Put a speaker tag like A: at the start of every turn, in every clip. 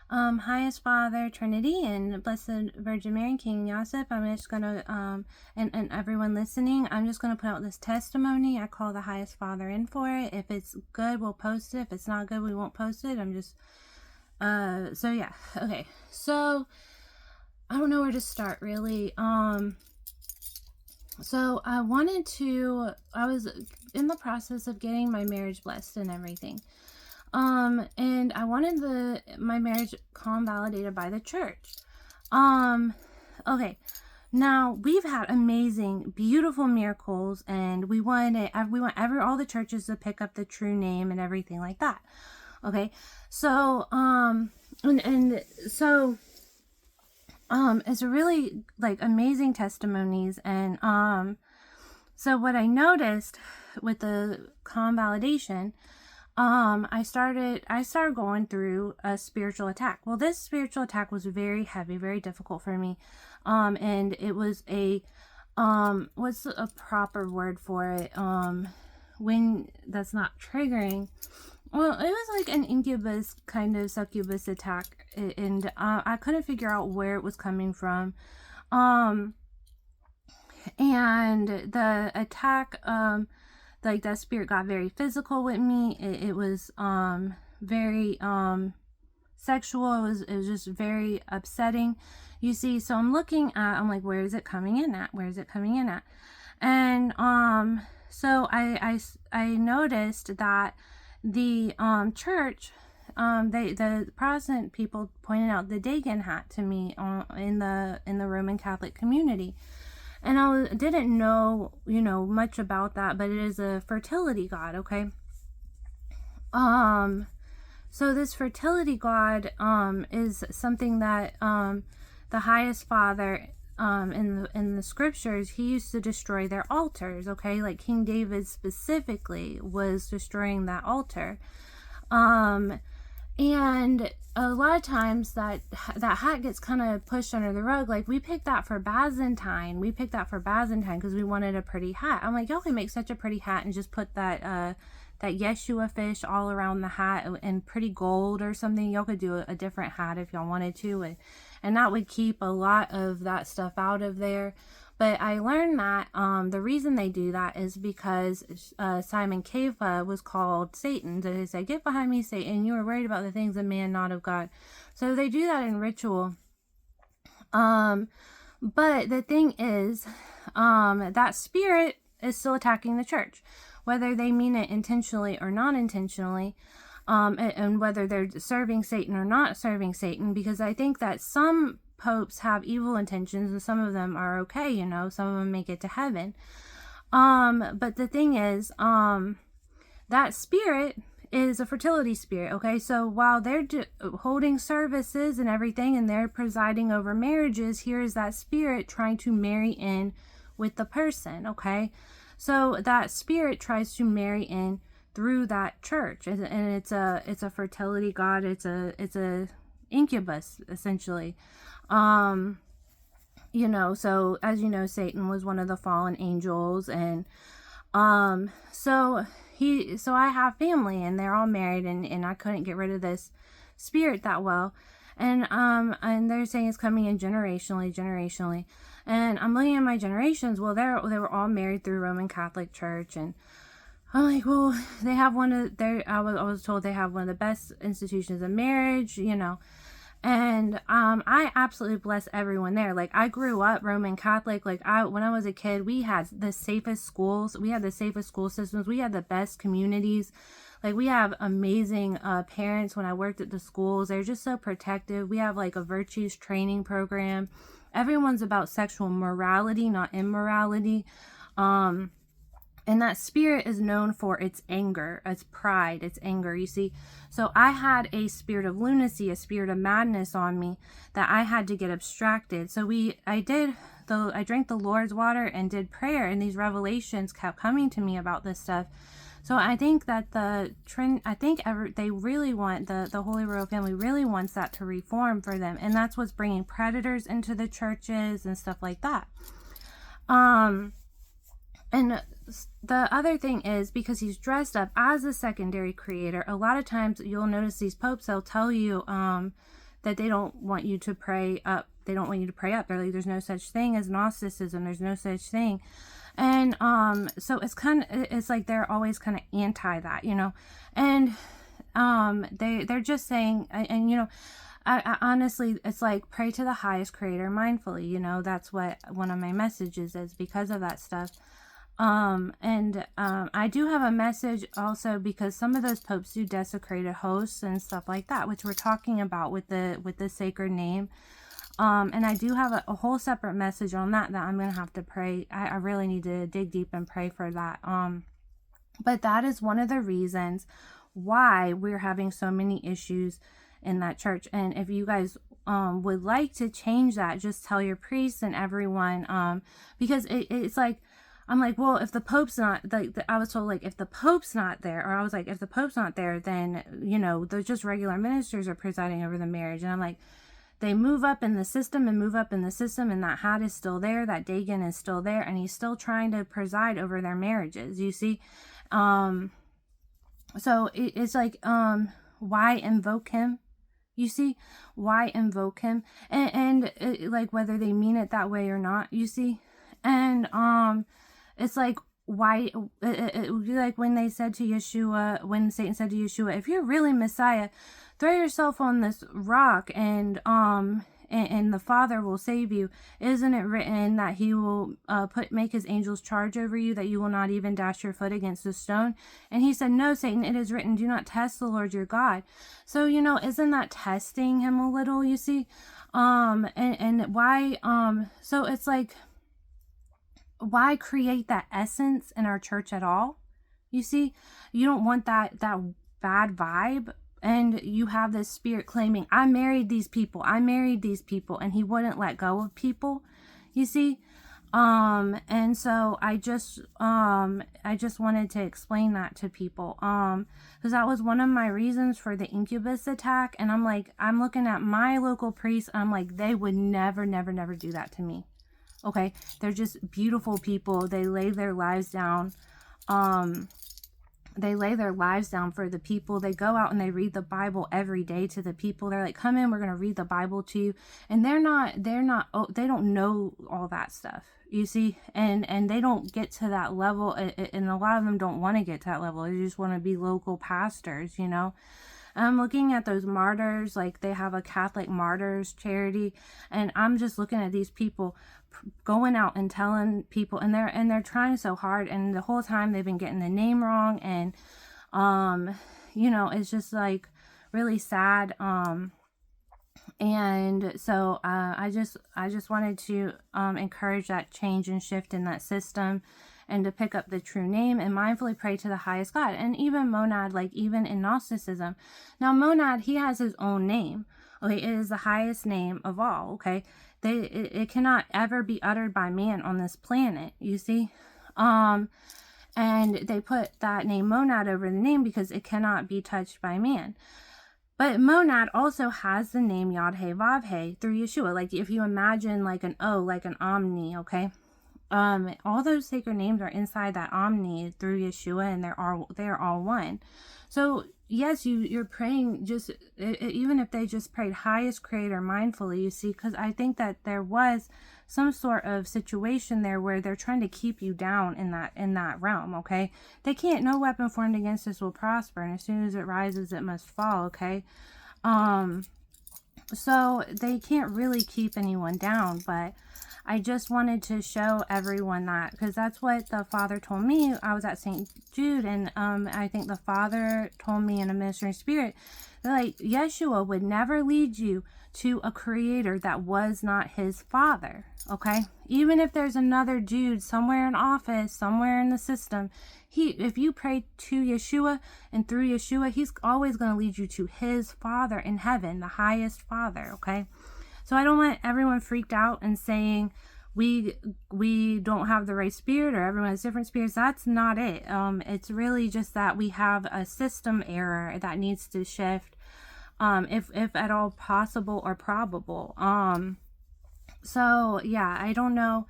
A: Highest Father, Trinity, and Blessed Virgin Mary, King Yosef. I'm just gonna, and everyone listening, I'm just gonna put out this testimony. I call the Highest Father in for it. If it's good, we'll post it. If it's not good, we won't post it. I'm just, so yeah, okay. So I don't know where to start really. So I was in the process of getting my marriage blessed and everything. And I wanted my marriage validated by the church. Okay. Now we've had amazing, beautiful miracles, and we want all the churches to pick up the true name and everything like that. Okay. So, it's really like amazing testimonies. And, so what I noticed with the validation, I started going through a spiritual attack. Well, this spiritual attack was very heavy, very difficult for me. And it was what's a proper word for it? When that's not triggering. Well, it was like an incubus kind of succubus attack, and I couldn't figure out where it was coming from. And the attack, like that spirit got very physical with me. It was very sexual. It was just very upsetting. You see, so I'm like, where is it coming in at? Where is it coming in at? And so I noticed that the church, the Protestant people pointed out the Dagon hat to me in the Roman Catholic community. And I didn't know, much about that, but it is a fertility god, okay? So this fertility god is something that the Highest Father in the scriptures, he used to destroy their altars, okay? Like King David specifically was destroying that altar. And a lot of times that hat gets kind of pushed under the rug. Like we picked that for Byzantine. Because we wanted a pretty hat. I'm like, y'all can make such a pretty hat and just put that Yeshua fish all around the hat and pretty gold or something. Y'all could do a different hat if y'all wanted to. And that would keep a lot of that stuff out of there. But I learned that the reason they do that is because Simon Kepha was called Satan. So they say, "Get behind me, Satan. You are worried about the things of man, not of God." So they do that in ritual. But the thing is, that spirit is still attacking the church, whether they mean it intentionally or not intentionally. And whether they're serving Satan or not serving Satan, because I think that some popes have evil intentions and some of them are okay, some of them make it to heaven. But the thing is, that spirit is a fertility spirit, okay? So while they're holding services and everything and they're presiding over marriages, here is that spirit trying to marry in with the person, okay? So that spirit tries to marry in through that church, and it's a fertility god. It's a incubus essentially. So as you know, Satan was one of the fallen angels, and so I have family and they're all married, and I couldn't get rid of this spirit that well. And they're saying it's coming in generationally. And I'm looking at my generations. Well, they were all married through Roman Catholic Church, and I'm like, well, they have I was told they have one of the best institutions of marriage, and I absolutely bless everyone there. Like, I grew up Roman Catholic. Like, when I was a kid, we had the safest schools. We had the safest school systems. We had the best communities. Like, we have amazing parents. When I worked at the schools, they're just so protective. We have like a virtues training program. Everyone's about sexual morality, not immorality. And that spirit is known for its anger, its pride, its anger, you see. So I had a spirit of lunacy, a spirit of madness on me that I had to get abstracted. So I drank the Lord's water and did prayer, and these revelations kept coming to me about this stuff. So I think that they really want, the Holy Royal Family really wants that to reform for them. And that's what's bringing predators into the churches and stuff like that. And the other thing is, because he's dressed up as a secondary creator, a lot of times you'll notice these popes, they'll tell you that they don't want you to pray up. They don't want you to pray up. They're like, there's no such thing as Gnosticism. There's no such thing. And so it's like they're always kind of anti that, you know. And they're just saying, and you know, I honestly, it's like, pray to the highest creator mindfully, you know. That's what one of my messages is, because of that stuff. I do have a message also, because some of those popes do desecrated hosts and stuff like that, which we're talking about with the sacred name. And I do have a whole separate message on that I'm going to have to pray. I really need to dig deep and pray for that. But that is one of the reasons why we're having so many issues in that church. And if you guys would like to change that, just tell your priests and everyone, because it's like, I'm like, well, if the Pope's not, like, I was told, like, if the Pope's not there, or I was like, if the Pope's not there, then, you know, they're just regular ministers are presiding over the marriage. And I'm like, they move up in the system and move up in the system, and that hat is still there, that Dagon is still there, and he's still trying to preside over their marriages, you see? So it's like, why invoke him? You see? Why invoke him? And like, whether they mean it that way or not, you see? And, it's like, why, like when they said to Yeshua, when Satan said to Yeshua, if you're really Messiah, throw yourself on this rock and the Father will save you. Isn't it written that he will make his angels charge over you, that you will not even dash your foot against a stone? And he said, no, Satan, it is written, do not test the Lord your God. So, you know, isn't that testing him a little, you see? And why, so it's like, why create that essence in our church at all? You see, you don't want that bad vibe. And you have this spirit claiming, I married these people, and he wouldn't let go of people, you see. And so I just wanted to explain that to people, because that was one of my reasons for the incubus attack. And I'm like, I'm looking at my local priests, I'm like, they would never do that to me. Okay, they're just beautiful people. They lay their lives down. They lay their lives down for the people. They go out and they read the Bible every day to the people. They're like, come in, we're going to read the Bible to you. And they don't know all that stuff, you see, and they don't get to that level. And a lot of them don't want to get to that level. They just want to be local pastors, you know. I'm looking at those martyrs, like they have a Catholic martyrs charity, and I'm just looking at these people going out and telling people, and they're trying so hard, and the whole time they've been getting the name wrong, and you know, it's just like really sad. And so I just wanted to encourage that change and shift in that system, and to pick up the true name and mindfully pray to the highest God. And even Monad, like even in Gnosticism. Now Monad, he has his own name. Okay, it is the highest name of all, okay? It cannot ever be uttered by man on this planet, you see? And they put that name Monad over the name because it cannot be touched by man. But Monad also has the name Yod-Heh-Vav-Heh through Yeshua. Like if you imagine like an O, like an Omni, okay? All those sacred names are inside that Omni through Yeshua, and they're all one. So yes, you're praying, just even if they just prayed highest creator mindfully, you see, because I think that there was some sort of situation there where they're trying to keep you down in that realm, okay? They can't, no weapon formed against us will prosper, and as soon as it rises, it must fall, okay? So they can't really keep anyone down, but I just wanted to show everyone that, because that's what the Father told me. I was at St. Jude, and I think the Father told me in a ministering spirit that, like, Yeshua would never lead you to a creator that was not his Father, okay? Even if there's another Jude somewhere in office, somewhere in the system, if you pray to Yeshua and through Yeshua, he's always going to lead you to his Father in heaven, the highest Father, okay? So I don't want everyone freaked out and saying we don't have the right spirit, or everyone has different spirits. That's not it. It's really just that we have a system error that needs to shift, if at all possible or probable. So yeah, I don't know.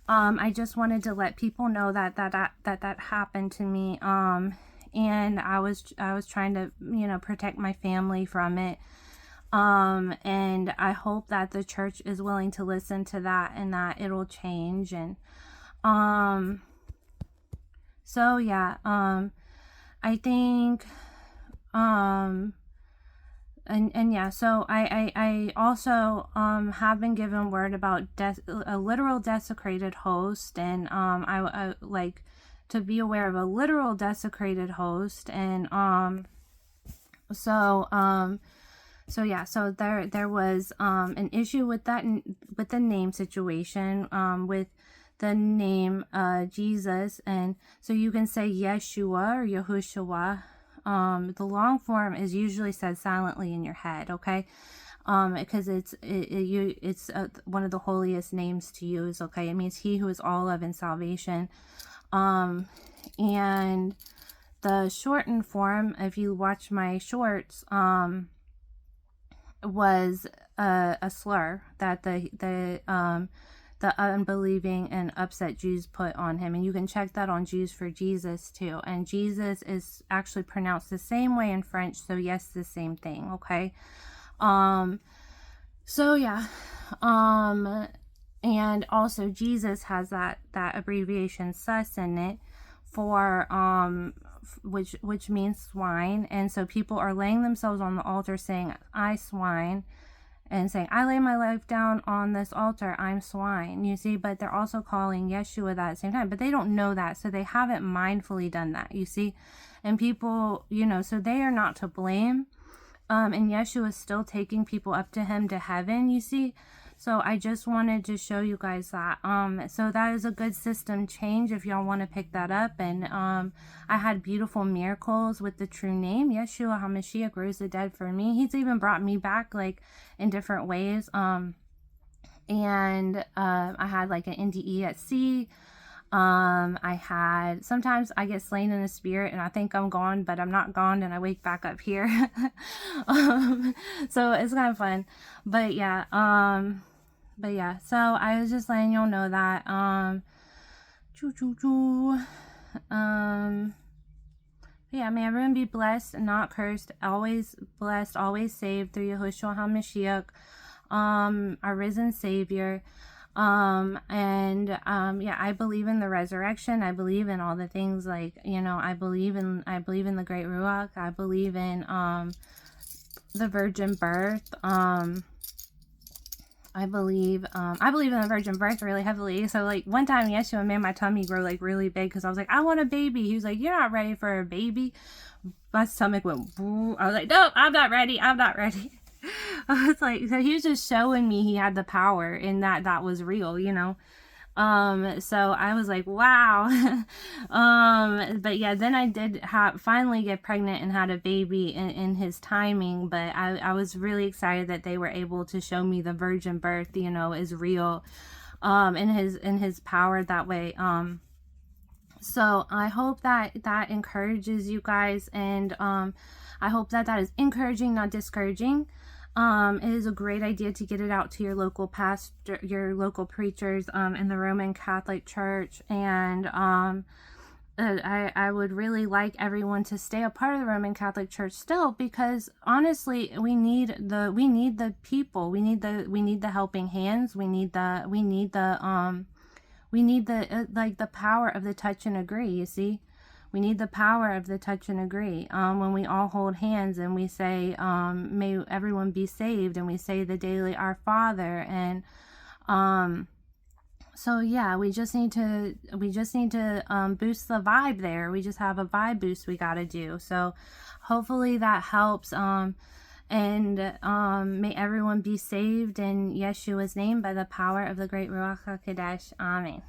A: I just wanted to let people know that happened to me. And I was trying to, you know, protect my family from it. And I hope that the church is willing to listen to that and that it'll change. And so yeah, I think and yeah, so I also have been given word about a literal desecrated host, and I like to be aware of a literal desecrated host. And so yeah, so there was an issue with that, with the name situation, with the name Jesus. And so you can say Yeshua or Yahushua. The long form is usually said silently in your head, okay? Because it's one of the holiest names to use, okay? It means he who is all love and salvation. And the shortened form, if you watch my shorts, was a slur that the unbelieving and upset Jews put on him. And you can check that on Jews for Jesus too. And Jesus is actually pronounced the same way in French. So yes, the same thing. Okay. So yeah. And also Jesus has that abbreviation sus in it for, which means swine. And so people are laying themselves on the altar saying, I swine, and saying, I lay my life down on this altar, I'm swine, you see. But they're also calling Yeshua that at the same time, but they don't know that, so they haven't mindfully done that, you see. And people, so they are not to blame. And Yeshua is still taking people up to him to heaven, you see. So I just wanted to show you guys that. So that is a good system change if y'all want to pick that up. And I had beautiful miracles with the true name. Yeshua HaMashiach rose the dead for me. He's even brought me back like in different ways. And I had like an NDE at sea. I had, sometimes I get slain in the spirit and I think I'm gone, but I'm not gone, and I wake back up here. So it's kind of fun. But yeah, so I was just letting y'all know that, yeah, may everyone be blessed and not cursed, always blessed, always saved through Yahushua HaMashiach, our risen Savior. Yeah, I believe in the resurrection. I believe in all the things, like, I believe in the great Ruach. I believe in, the virgin birth. I believe in the virgin birth really heavily. So like one time Yeshua made my tummy grow like really big because I was like, I want a baby. He was like, you're not ready for a baby. My stomach went boo. I was like, nope, I'm not ready. I was like, so he was just showing me he had the power and that was real, so I was like, wow. But yeah, then I did finally get pregnant and had a baby in his timing. But I was really excited that they were able to show me the virgin birth, is real, in his power that way. So I hope that encourages you guys, and I hope that is encouraging, not discouraging. It is a great idea to get it out to your local pastor, your local preachers, in the Roman Catholic Church. And I would really like everyone to stay a part of the Roman Catholic Church still, because honestly, we need the people, we need the helping hands, we need the like the power of the touch and agree, you see. We need the power of the touch and agree. When we all hold hands and we say, may everyone be saved, and we say the daily Our Father. And so yeah, we just need to boost the vibe there. We just have a vibe boost we got to do. So hopefully that helps. And may everyone be saved in Yeshua's name by the power of the great Ruach HaKodesh. Amen.